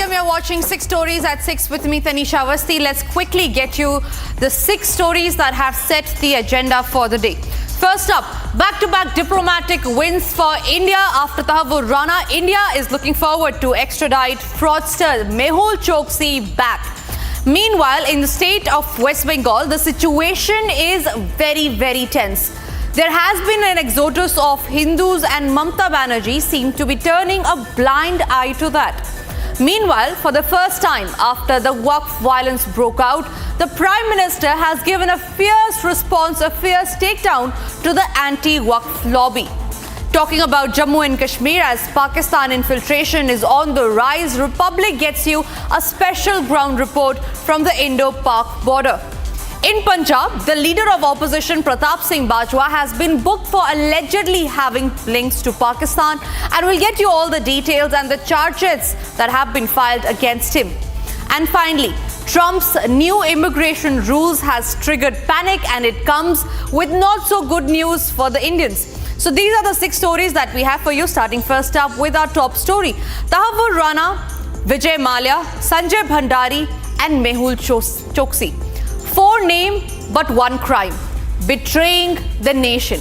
time you're watching 6 Stories at 6 with me, Tanisha Awasthi. Let's quickly get you the 6 stories that have set the agenda for the day. First up, back-to-back diplomatic wins for India after Tahavvur Rana. India is looking forward to extradite fraudster Mehul Choksi back. Meanwhile, in the state of West Bengal, the situation is very, very tense. There has been an exodus of Hindus and Mamata Banerjee seem to be turning a blind eye to that. Meanwhile, for the first time after the Waqf violence broke out, the Prime Minister has given a fierce response, a fierce takedown to the anti-Waqf lobby. Talking about Jammu and Kashmir, as Pakistan infiltration is on the rise, Republic gets you a special ground report from the Indo-Pak border. In Punjab, the leader of opposition Pratap Singh Bajwa has been booked for allegedly having links to Pakistan, and we'll get you all the details and the charges that have been filed against him. And finally, Trump's new immigration rules has triggered panic, and it comes with not so good news for the Indians. So these are the 6 stories that we have for you, starting first up with our top story. Tahavvur Rana, Vijay Mallya, Sanjay Bhandari and Mehul Choksi. 4 name but 1 crime, betraying the nation.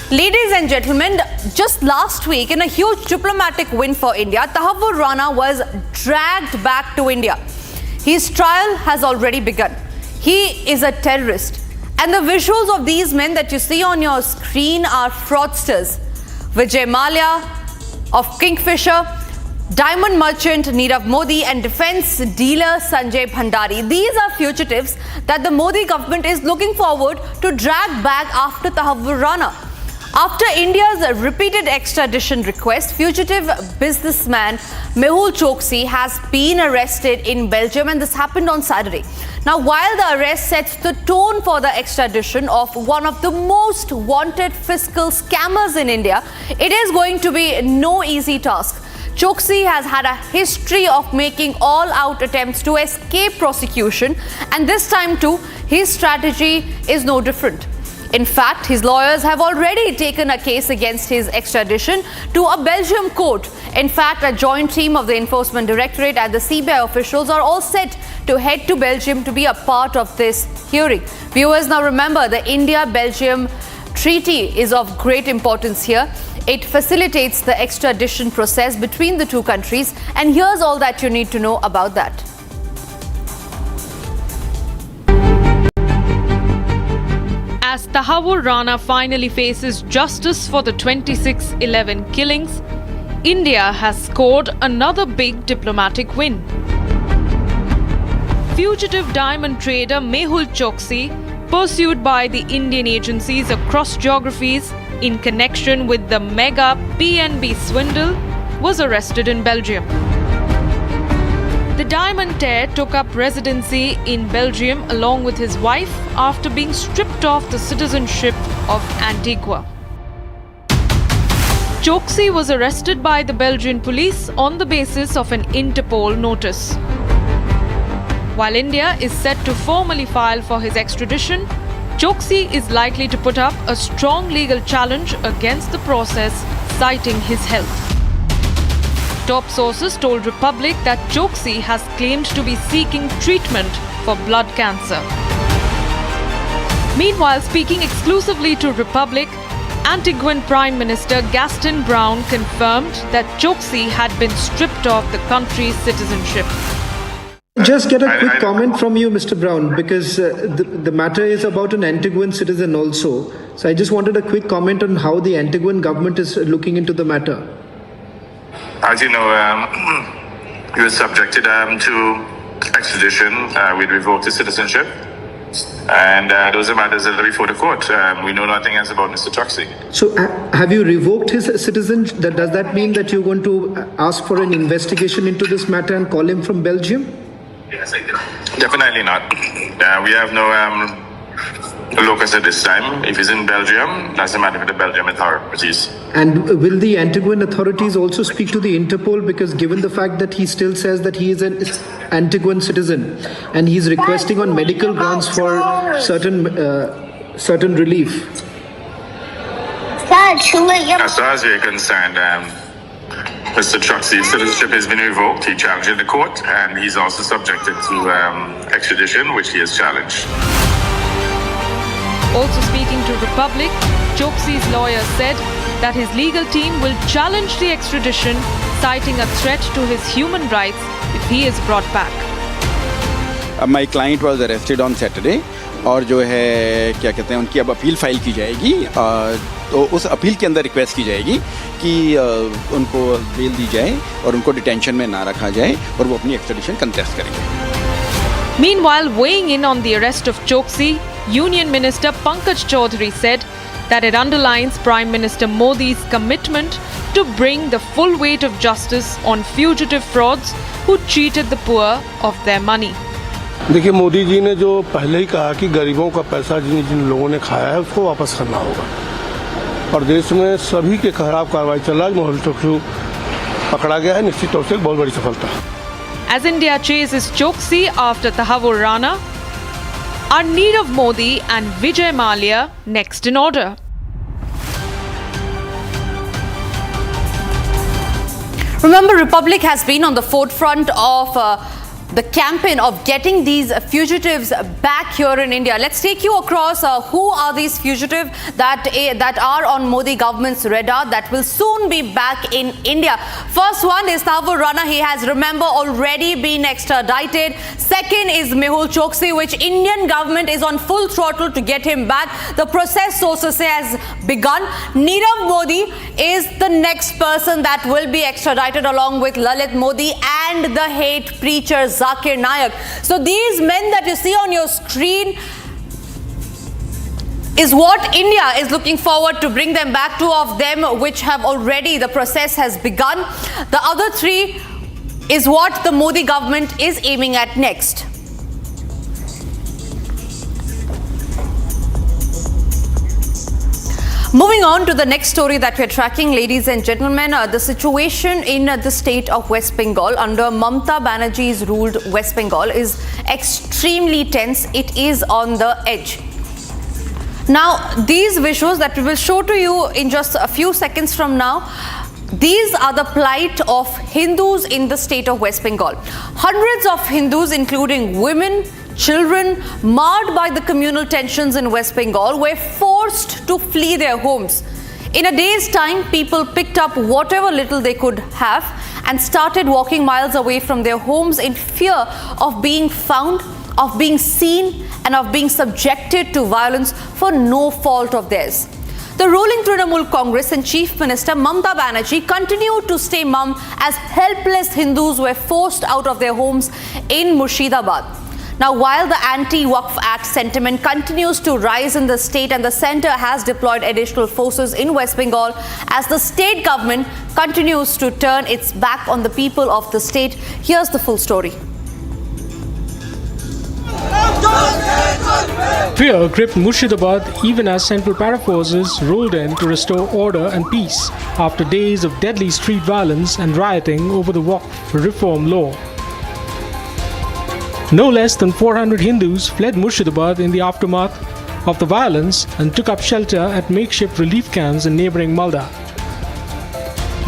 Ladies and gentlemen, just last week in a huge diplomatic win for India, Tahavvur Rana was dragged back to India. His trial has already begun. He is a terrorist. And the visuals of these men that you see on your screen are fraudsters. Vijay Mallya of Kingfisher, diamond merchant Nirav Modi and defense dealer Sanjay Bhandari. These are fugitives that the Modi government is looking forward to drag back after Tahavvur Rana. After India's repeated extradition request, fugitive businessman Mehul Choksi has been arrested in Belgium, and this happened on Saturday. Now, while the arrest sets the tone for the extradition of one of the most wanted fiscal scammers in India, it is going to be no easy task. Choksi has had a history of making all-out attempts to escape prosecution, and this time too, his strategy is no different. In fact, his lawyers have already taken a case against his extradition to a Belgium court. In fact, a joint team of the Enforcement Directorate and the CBI officials are all set to head to Belgium to be a part of this hearing. Viewers, now remember, the India-Belgium treaty is of great importance here. It facilitates the extradition process between the two countries, and here's all that you need to know about that. As Tahavvur Rana finally faces justice for the 26/11 killings, India has scored another big diplomatic win. Fugitive diamond trader Mehul Choksi, pursued by the Indian agencies across geographies in connection with the mega PNB swindle, was arrested in Belgium. The diamond tear took up residency in Belgium along with his wife after being stripped of the citizenship of Antigua. Choksi was arrested by the Belgian police on the basis of an Interpol notice. While India is set to formally file for his extradition, Choksi is likely to put up a strong legal challenge against the process, citing his health. Top sources told Republic that Choksi has claimed to be seeking treatment for blood cancer. Meanwhile, speaking exclusively to Republic, Antiguan Prime Minister Gaston Brown confirmed that Choksi had been stripped of the country's citizenship. Just get a quick comment from you, Mr. Brown, because the matter is about an Antiguan citizen also. So I just wanted a quick comment on how the Antiguan government is looking into the matter. As you know, he was subjected to extradition. We'd revoked his citizenship. And those are matters that are before the court. We know nothing else about Mr. Choksi. So have you revoked his citizenship? Does that mean that you're going to ask for an investigation into this matter and call him from Belgium? Yes, I did. Definitely not. We have no locus at this time. If he's in Belgium, that's a matter for the Belgian authorities. And will the Antiguan authorities also speak to the Interpol? Because given the fact that he still says that he is an Antiguan citizen and he's requesting on medical grounds for certain relief. As far as we're concerned, Mr. Choksi's citizenship has been revoked. He challenged in the court, and he's also subjected to extradition, which he has challenged. Also speaking to Republic, Choksi's lawyer said that his legal team will challenge the extradition, citing a threat to his human rights if he is brought back. My client was arrested on Saturday और जो है क्या कहते हैं उनकी अब appeal file की जाएगी तो उस अपील के अंदर रिक्वेस्ट की जाएगी कि उनको बेल दी जाए और उनको डिटेंशन में ना रखा जाए और वो अपनी एक्स्ट्रेडिशन कंटेस्ट करेंगे. Meanwhile, weighing in on the arrest of Choksi, Union Minister Pankaj Chaudhary said that it underlines Prime Minister Modi's commitment to bring the full weight of justice on fugitive frauds who cheated the poor of their money. देखिए, मोदी जी ने जो पहले ही कहा कि गरीबों का पैसा जिन जिन लोगों ने खाया है उसको वापस करना होगा और देश में सभी के खिलाफ कार्रवाई चल रहा है. मेहुल चोक्सी पकड़ा गया है, निश्चित तौर से एक बहुत बड़ी सफलता. As India chases Choksi after Tahavur Rana, are Nirav Modi and Vijay Mallya next in order? Remember, Republic has been on the forefront of the campaign of getting these fugitives back here in India. Let's take you across who are these fugitives that are on Modi government's radar that will soon be back in India. First one is Tahavur Rana. He has, remember, already been extradited. Second is Mehul Choksi, which Indian government is on full throttle to get him back. The process, sources say, has begun. Nirav Modi is the next person that will be extradited along with Lalit Modi and the hate preacher Zakir Naik. So these men that you see on your screen is what India is looking forward to bring them back. Two of them which have already, the process has begun. The other three is what the Modi government is aiming at next. Moving on to the next story that we're tracking, ladies and gentlemen, the situation in the state of West Bengal under Mamata Banerjee's ruled West Bengal is extremely tense. It is on the edge. Now, these visuals that we will show to you in just a few seconds from now, these are the plight of Hindus in the state of West Bengal. Hundreds of Hindus, including women, children, marred by the communal tensions in West Bengal, were forced to flee their homes. In a day's time, people picked up whatever little they could have and started walking miles away from their homes in fear of being found, of being seen, and of being subjected to violence for no fault of theirs. The ruling Trinamool Congress and Chief Minister Mamata Banerjee continued to stay mum as helpless Hindus were forced out of their homes in Murshidabad. Now, while the Anti-Waqf Act sentiment continues to rise in the state and the centre has deployed additional forces in West Bengal as the state government continues to turn its back on the people of the state. Here's the full story. Fear gripped Murshidabad even as Central Para forces rolled in to restore order and peace after days of deadly street violence and rioting over the Waqf reform law. No less than 400 Hindus fled Murshidabad in the aftermath of the violence and took up shelter at makeshift relief camps in neighbouring Malda.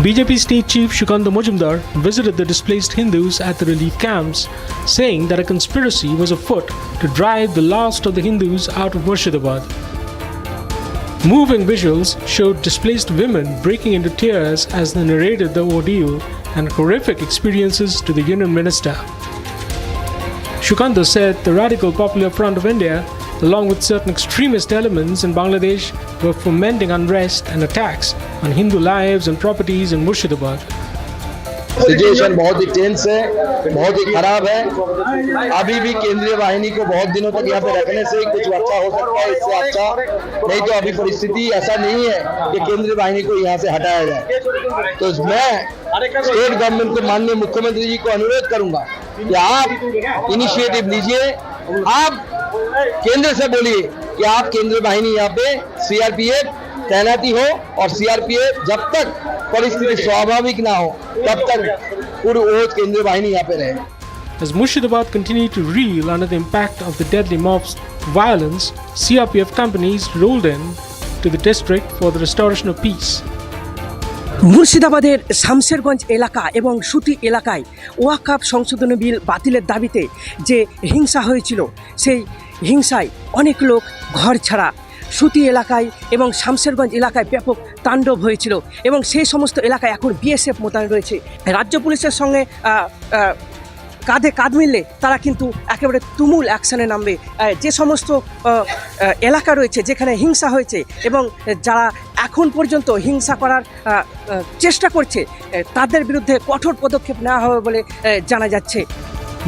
BJP State Chief Shukanta Majumdar visited the displaced Hindus at the relief camps, saying that a conspiracy was afoot to drive the last of the Hindus out of Murshidabad. Moving visuals showed displaced women breaking into tears as they narrated the ordeal and horrific experiences to the Union Minister. Shukanta said the Radical Popular Front of India, along with certain extremist elements in Bangladesh, were fomenting unrest and attacks on Hindu lives and properties in Murshidabad. Situation बहुत ही tense है, बहुत ही खराब है. अभी भी केंद्रीय वाहिनी को बहुत दिनों तक यहाँ पे रखने से कुछ अच्छा हो सकता है, इससे अच्छा नहीं तो अभी परिस्थिति ऐसा नहीं है कि केंद्रीय वाहिनी को यहाँ से हटाया जाए. तो मैं स्टेट गवर्नमेंट को माननीय मुख्यमंत्री जी को अनुरोध करूंगा कि आप इनिशिएटिव लीजिए, आप केंद्र से बोलिए कि आप केंद्रीय वाहिनी यहाँ पे सीआरपीएफ तैनाती हो और सीआरपीएफ जब तक परिस्थिति स्वाभाविक ना हो तब तक पूरी ओज केंद्रीय वाहिनी यहाँ पे रहे. As Murshidabad continued to reel under the impact of the deadly mob's violence, CRPF companies rolled in to the district for the restoration of peace. মুর্শিদাবাদের শামশেরগঞ্জ এলাকা এবং সুতি এলাকায় ওয়াকফ সংশোধনী বিল বাতিলের দাবিতে যে হিংসা হয়েছিল, সেই হিংসায় অনেক লোক ঘর ছাড়া। সুতি এলাকায় এবং শামশেরগঞ্জ এলাকায় ব্যাপক তাণ্ডব হয়েছিল এবং সেই সমস্ত এলাকায় এখন বিএসএফ মোতায়েন রয়েছে। রাজ্য পুলিশের সঙ্গে কাঁধে কাঁধ মিললে তারা কিন্তু একেবারে তুমুল অ্যাকশানে নামবে। যে সমস্ত এলাকা রয়েছে যেখানে হিংসা হয়েছে এবং যারা এখন পর্যন্ত হিংসা করার চেষ্টা করছে তাদের বিরুদ্ধে কঠোর পদক্ষেপ নেওয়া হবে বলে জানা যাচ্ছে।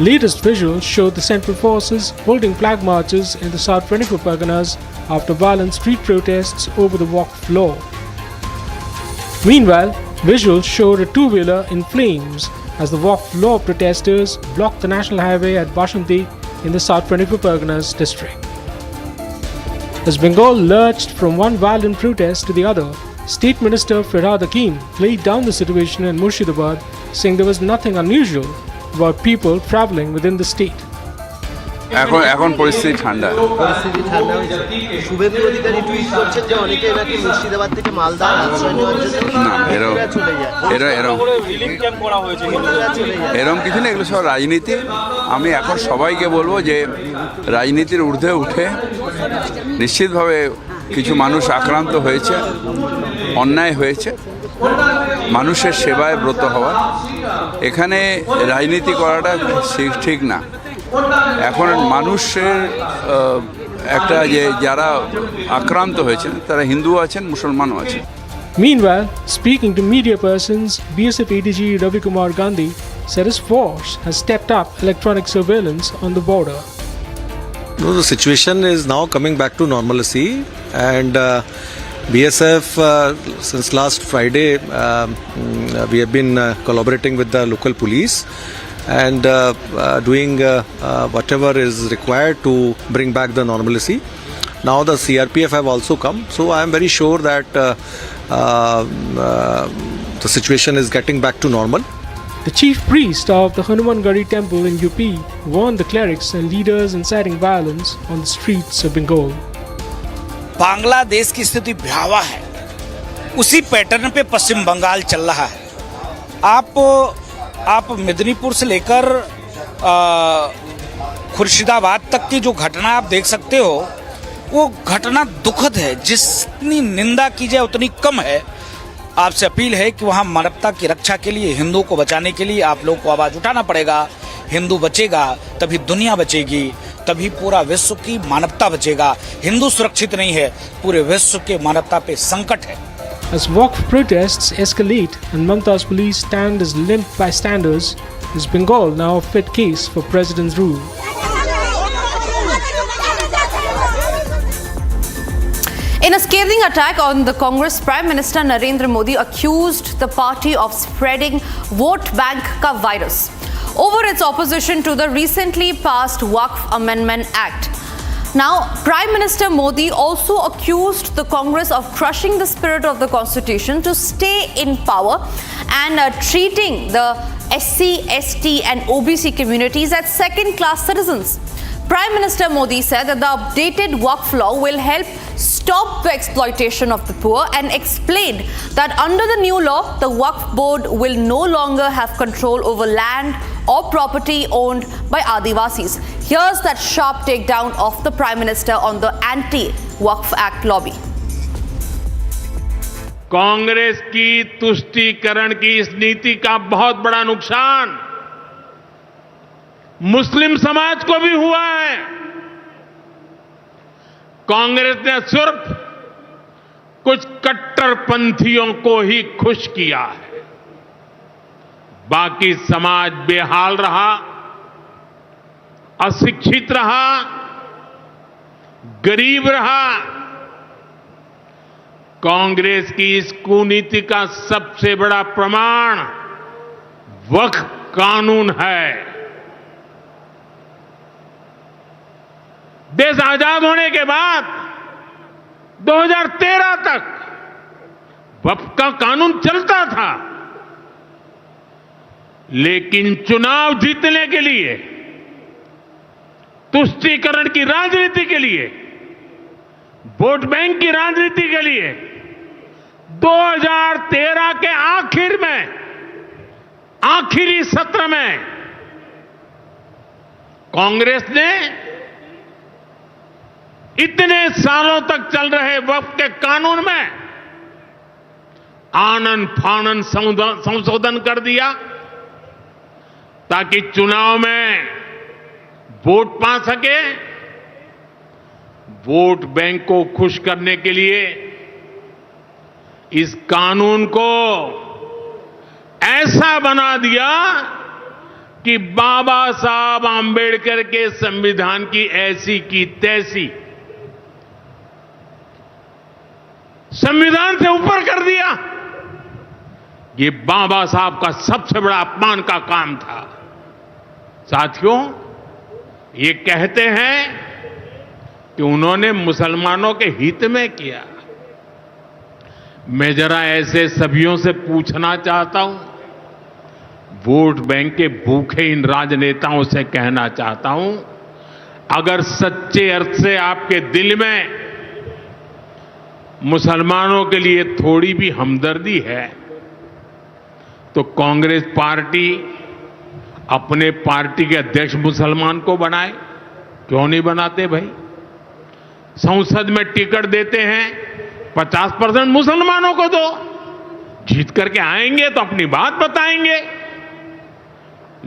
Latest visuals show the central forces holding flag marches in the South 24 Parganas after violent street protests over the Waqf law. Meanwhile, visuals showed a two-wheeler in flames as the Waqf law protesters blocked the national highway at Bashanti in the South 24 Parganas district. As Bengal lurched from one violent protest to the other, State Minister Firhad Hakim played down the situation in Murshidabad, saying there was nothing unusual about people travelling within the state. এখন পরিস্থিতি ঠান্ডা। Suvendu Adhikari tweet করছেন যে অনেকে নাকি মুর্শিদাবাদ থেকে মালদা আশ্রয় নেওয়ার জন্য এরকম কিছু না, এগুলো সব রাজনীতি। আমি এখন সবাইকে বলবো যে রাজনীতির ঊর্ধ্বে উঠে নিশ্চিতভাবে কিছু মানুষ আক্রান্ত হয়েছে, অন্যায় হয়েছে, মানুষের সেবায় ব্রত হওয়া, এখানে রাজনীতি করাটা ঠিক না। এখন মানুষের একটা যে যারা আক্রান্ত হয়েছেন তারা হিন্দু আছেন, মুসলমানও আছেন। Meanwhile, speaking to media persons, BSF ADG Ravi Kumar Gandhi said his force has stepped up electronic surveillance on the border. No, the situation is now coming back to normalcy, and BSF since last Friday we have been collaborating with the local police and doing whatever is required to bring back the normalcy. Now the CRPF have also come, so I am very sure that the situation is getting back to normal. The chief priest of the Hanumangadi temple in UP warned the clerics and leaders inciting violence on the streets of Bengal. Bangladesh की स्थिति भयावह है, उसी pattern पे पश्चिम बंगाल चल रहा है। आप मेदिनीपुर से लेकर खुर्शिदाबाद तक की जो घटना आप देख सकते हो, वो घटना दुखद है। जितनी निंदा की जाए उतनी कम है। आपसे अपील है कि वहाँ मानवता की रक्षा के लिए, हिंदू को बचाने के लिए आप लोग को आवाज़ उठाना पड़ेगा। हिंदू बचेगा तभी दुनिया बचेगी, तभी पूरा विश्व की मानवता बचेगा। हिंदू सुरक्षित नहीं है, पूरे विश्व के मानवता पे संकट है। As Waqf protests escalate and Mamta's police stand as limp bystanders, is Bengal now a fit case for president's rule? In a scathing attack on the Congress, Prime Minister Narendra Modi accused the party of spreading vote bank ka virus over its opposition to the recently passed Waqf Amendment Act. Now, Prime Minister Modi also accused the Congress of crushing the spirit of the Constitution to stay in power and treating the SC, ST and OBC communities as second-class citizens. Prime Minister Modi said that the updated Waqf law will help stop the exploitation of the poor and explained that under the new law, the Waqf board will no longer have control over land or property owned by Adivasis. Here's that sharp takedown of the Prime Minister on the anti-Waqf Act lobby. Congress की तुष्टीकरण की इस नीति का बहुत बड़ा नुकसान मुस्लिम समाज को भी हुआ है। कांग्रेस ने सिर्फ कुछ कट्टरपंथियों को ही खुश किया है, बाकी समाज बेहाल रहा, अशिक्षित रहा, गरीब रहा। कांग्रेस की इस कुनीति का सबसे बड़ा प्रमाण वक्फ कानून है। देश आजाद होने के बाद 2013 तक वक्फ का कानून चलता था, लेकिन चुनाव जीतने के लिए, तुष्टीकरण की राजनीति के लिए, वोट बैंक की राजनीति के लिए 2013 के आखिर में, आखिरी सत्र में कांग्रेस ने इतने सालों तक चल रहे वक्फ के कानून में आनन फानन संशोधन कर दिया ताकि चुनाव में वोट पा सके। वोट बैंक को खुश करने के लिए इस कानून को ऐसा बना दिया कि बाबा साहब आंबेडकर के संविधान की ऐसी की तैसी संविधान से ऊपर कर दिया। ये बाबा साहब का सबसे बड़ा अपमान का काम था। साथियों, ये कहते हैं कि उन्होंने मुसलमानों के हित में किया। मैं जरा ऐसे सभियों से पूछना चाहता हूं, वोट बैंक के भूखे इन राजनेताओं से कहना चाहता हूं, अगर सच्चे अर्थ से आपके दिल में मुसलमानों के लिए थोड़ी भी हमदर्दी है तो कांग्रेस पार्टी अपने पार्टी के अध्यक्ष मुसलमान को बनाए। क्यों नहीं बनाते भाई? संसद में टिकट देते हैं, 50% मुसलमानों को दो। जीत करके आएंगे तो अपनी बात बताएंगे,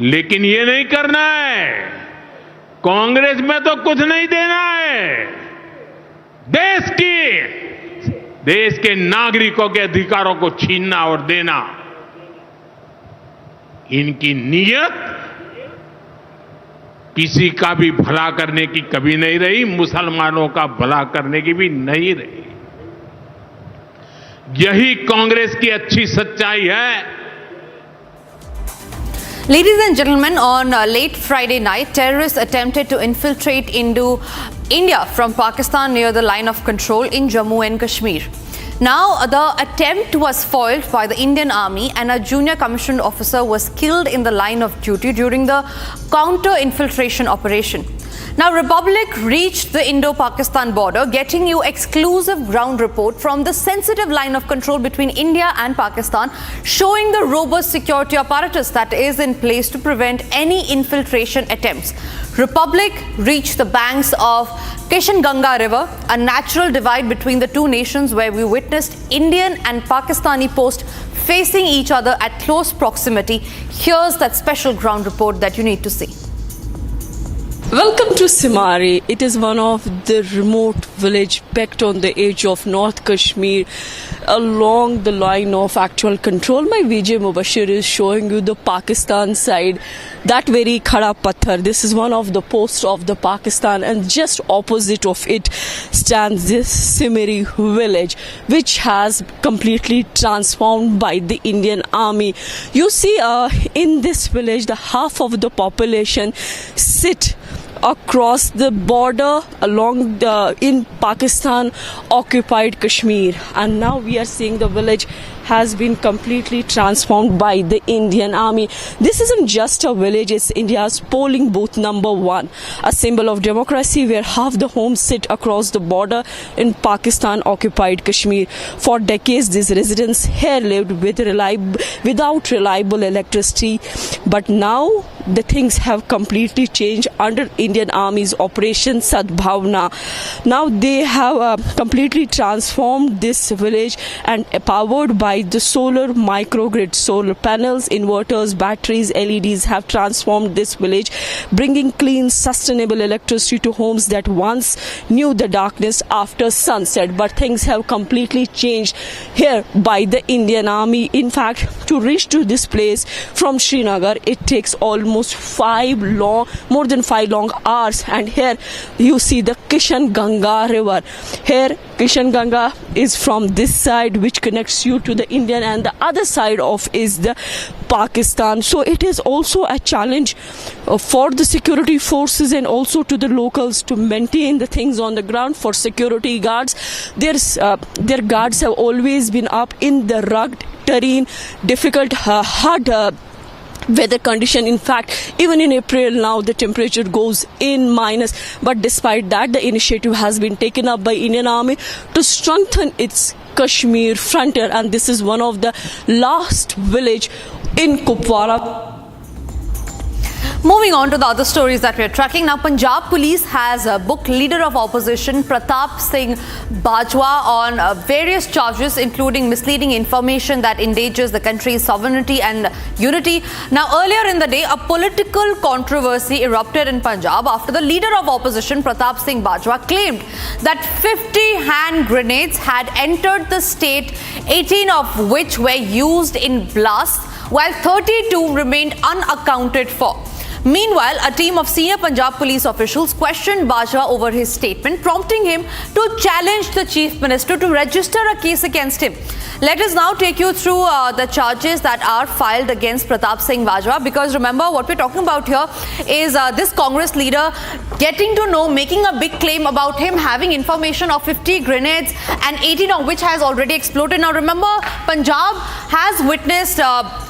लेकिन ये नहीं करना है। कांग्रेस में तो कुछ नहीं देना है। देश के नागरिकों के अधिकारों को छीनना और देना, इनकी नीयत किसी का भी भला करने की कभी नहीं रही, मुसलमानों का भला करने की भी नहीं रही। यही कांग्रेस की अच्छी सच्चाई है। Ladies and gentlemen, on late Friday night, terrorists attempted to infiltrate into India from Pakistan near the line of control in Jammu and Kashmir. Now, the attempt was foiled by the Indian Army and a junior commissioned officer was killed in the line of duty during the counter-infiltration operation. Now, Republic reached the Indo-Pakistan border, getting you exclusive ground report from the sensitive line of control between India and Pakistan, showing the robust security apparatus that is in place to prevent any infiltration attempts. Republic reached the banks of Kishanganga River, a natural divide between the two nations where we witnessed Indian and Pakistani posts facing each other at close proximity. Here's that special ground report that you need to see. Welcome to Simari. It is one of the remote village packed on the edge of North Kashmir along the line of actual control. My Vijay Mubashir is showing you the Pakistan side, that very Khada Pathar. This is one of the posts of the Pakistan, and just opposite of it stands this Simari village, which has completely transformed by the Indian Army. You see, in this village, the half of the population sit across the border along in Pakistan occupied Kashmir, and now we are seeing the village has been completely transformed by the Indian Army. This isn't just a village, it's India's polling booth number 1, a symbol of democracy where half the homes sit across the border in Pakistan occupied Kashmir. For decades these residents here lived without reliable electricity, but now the things have completely changed under Indian Army's Operation Sadbhavna. Now they have completely transformed this village and powered by the solar microgrid. Solar panels, inverters, batteries, LEDs have transformed this village, bringing clean, sustainable electricity to homes that once knew the darkness after sunset. But things have completely changed here by the Indian Army. In fact, to reach to this place from Srinagar, it takes almost more than 5 long hours. And here you see the Kishanganga River. Here Kishanganga is from this side, which connects you to the Indian, and the other side of is the Pakistan. So it is also a challenge for the security forces and also to the locals to maintain the things on the ground. For security guards, their guards have always been up in the rugged terrain, difficult, hard weather condition. In fact, even in April now the temperature goes in minus, but despite that the initiative has been taken up by Indian Army to strengthen its Kashmir frontier, and this is one of the last village in Kupwara. Moving on to the other stories that we're tracking. Now, Punjab Police has booked leader of opposition Pratap Singh Bajwa on various charges, including misleading information that endangers the country's sovereignty and unity. Now, earlier in the day, a political controversy erupted in Punjab after the leader of opposition Pratap Singh Bajwa claimed that 50 hand grenades had entered the state, 18 of which were used in blasts, while 32 remained unaccounted for. Meanwhile, a team of senior Punjab police officials questioned Bajwa over his statement, prompting him to challenge the chief minister to register a case against him. Let us now take you through the charges that are filed against Pratap Singh Bajwa, because remember, what we're talking about here is this Congress leader getting to know, making a big claim about him having information of 50 grenades and 18 of which has already exploded. Now remember, Punjab has witnessed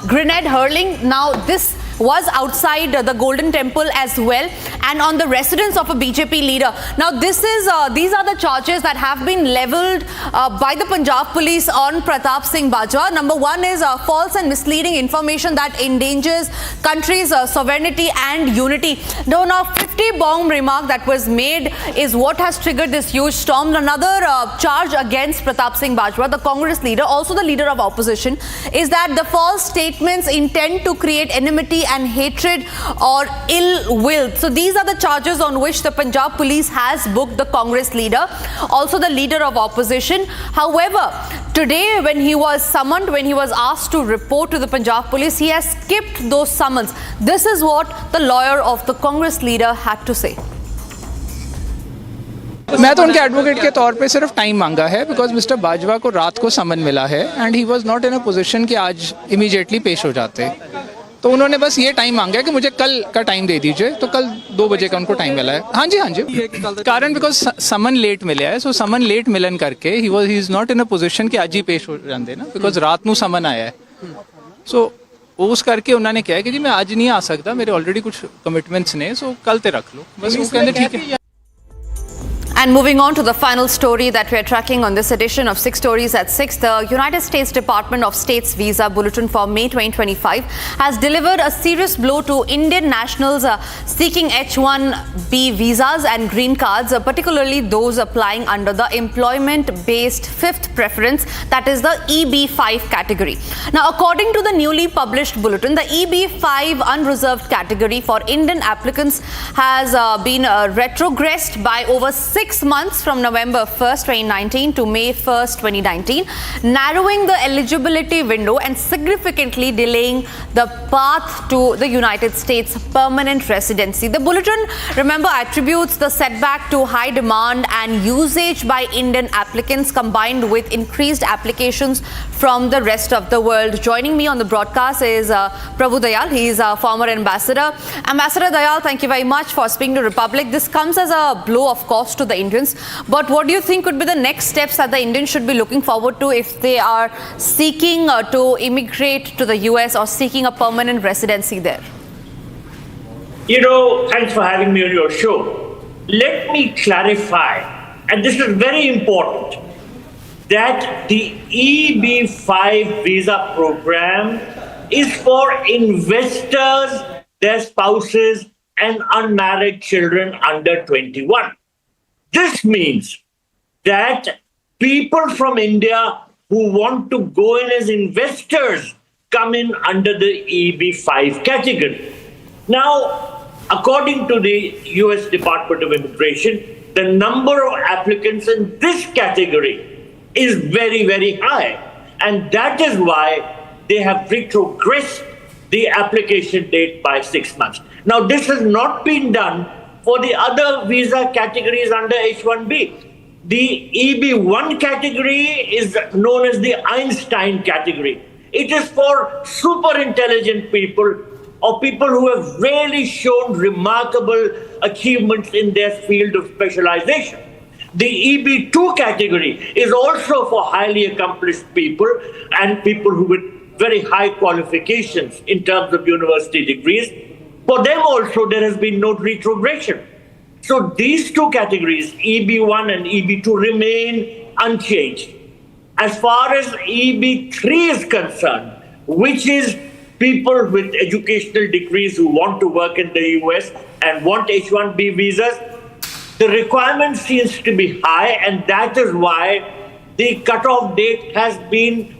grenade hurling. Now this was outside the Golden Temple as well, and on the residence of a BJP leader. Now these are the charges that have been levelled by the Punjab police on Pratap Singh Bajwa. Number one is false and misleading information that endangers country's sovereignty and unity. Now 50 bomb remark that was made is what has triggered this huge storm. Another charge against Pratap Singh Bajwa, the Congress leader, also the leader of opposition, is that the false statements intend to create enmity and hatred or ill will. So these are the charges on which the Punjab police has booked the Congress leader, also the leader of opposition. However, today when he was summoned, when he was asked to report to the Punjab police, he has skipped those summons. This is what the lawyer of the Congress leader had to say. मैं तो उनके advocate के तौर पे सिर्फ time मांगा है, because mister Bajwa को रात को समन मिला है and he was not in a position कि आज इमीडिएटली पेश हो जाते, तो उन्होंने बस ये टाइम मांगा कि मुझे कल का टाइम दे दीजिए, तो कल 2 बजे का उनको टाइम मिला है. हाँ जी कारण बिकॉज समन लेट मिला है, सो समन लेट मिलन करके he is not in a position कि आज ही पेश हो जाते ना, बिकॉज रात ਨੂੰ समन आया है. सो ਉਸ ਕਰਕੇ ਉਹਨਾਂ ਨੇ ਕਿਹਾ ਕਿ ਜੀ ਮੈਂ ਅੱਜ ਨਹੀਂ ਆ ਸਕਦਾ, ਮੇਰੇ ਆਲਰੇਡੀ ਕੁਝ ਕਮਿਟਮੈਂਟਸ ਨੇ, ਸੋ ਕੱਲ ਤੇ ਰੱਖ ਲਓ ਬਸ. ਉਹ ਕਹਿੰਦੇ ਠੀਕ ਹੈ. And moving on to the final story that we are tracking on this edition of 6 Stories at 6, the United States Department of State's Visa Bulletin for May 2025 has delivered a serious blow to Indian nationals seeking H-1B visas and green cards, particularly those applying under the employment-based fifth preference, that is the EB-5 category. Now, according to the newly published bulletin, the EB-5 unreserved category for Indian applicants has been retrogressed by over 6 months from November 1st, 2019 to May 1st, 2019, narrowing the eligibility window and significantly delaying the path to the United States permanent residency. The bulletin, remember, attributes the setback to high demand and usage by Indian applicants combined with increased applications from the rest of the world. Joining me on the broadcast is Prabhu Dayal. He is a former ambassador. Ambassador Dayal, thank you very much for speaking to Republic. This comes as a blow, of course, to the Indians. But what do you think could be the next steps that the Indians should be looking forward to if they are seeking to immigrate to the US or seeking a permanent residency there? You know, thanks for having me on your show. Let me clarify, and this is very important, that the EB-5 visa program is for investors, their spouses, and unmarried children under 21. This means that people from India who want to go in as investors come in under the EB-5 category. Now, according to the US Department of Immigration, the number of applicants in this category is very, very high. And that is why they have retrogressed the application date by 6 months. Now, this has not been done for the other visa categories under H-1B. The EB-1 category is known as the Einstein category. It is for super intelligent people or people who have really shown remarkable achievements in their field of specialization. The EB-2 category is also for highly accomplished people and people who with very high qualifications in terms of university degrees. For them also, there has been no retrogression. So these two categories, EB1 and EB2, remain unchanged. as far as EB3 is concerned, which is people with educational degrees who want to work in the US and want H-1B visas, the requirement seems to be high, and that is why the cutoff date has been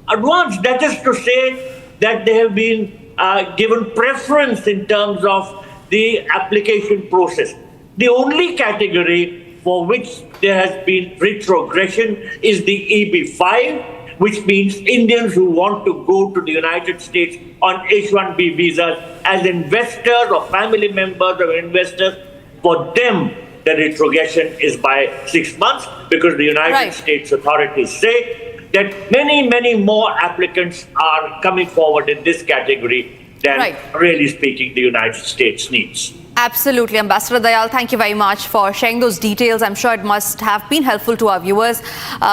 advanced. That is to say that they have been given preference in terms of the application process. The only category for which there has been retrogression is the EB5, which means Indians who want to go to the United States on H-1B visas as investors or family members of investors. For them, the retrogression is by 6 months, because the United States authorities say that many, many more applicants are coming forward in this category than, really speaking, the United States needs. Absolutely. Ambassador Dayal, thank you very much for sharing those details. I'm sure it must have been helpful to our viewers.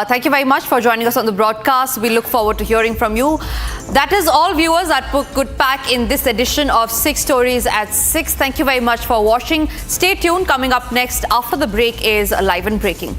Thank you very much for joining us on the broadcast. We look forward to hearing from you. That is all, viewers, that could pack in this edition of 6 Stories at 6. Thank you very much for watching. Stay tuned. Coming up next after the break is Live and Breaking.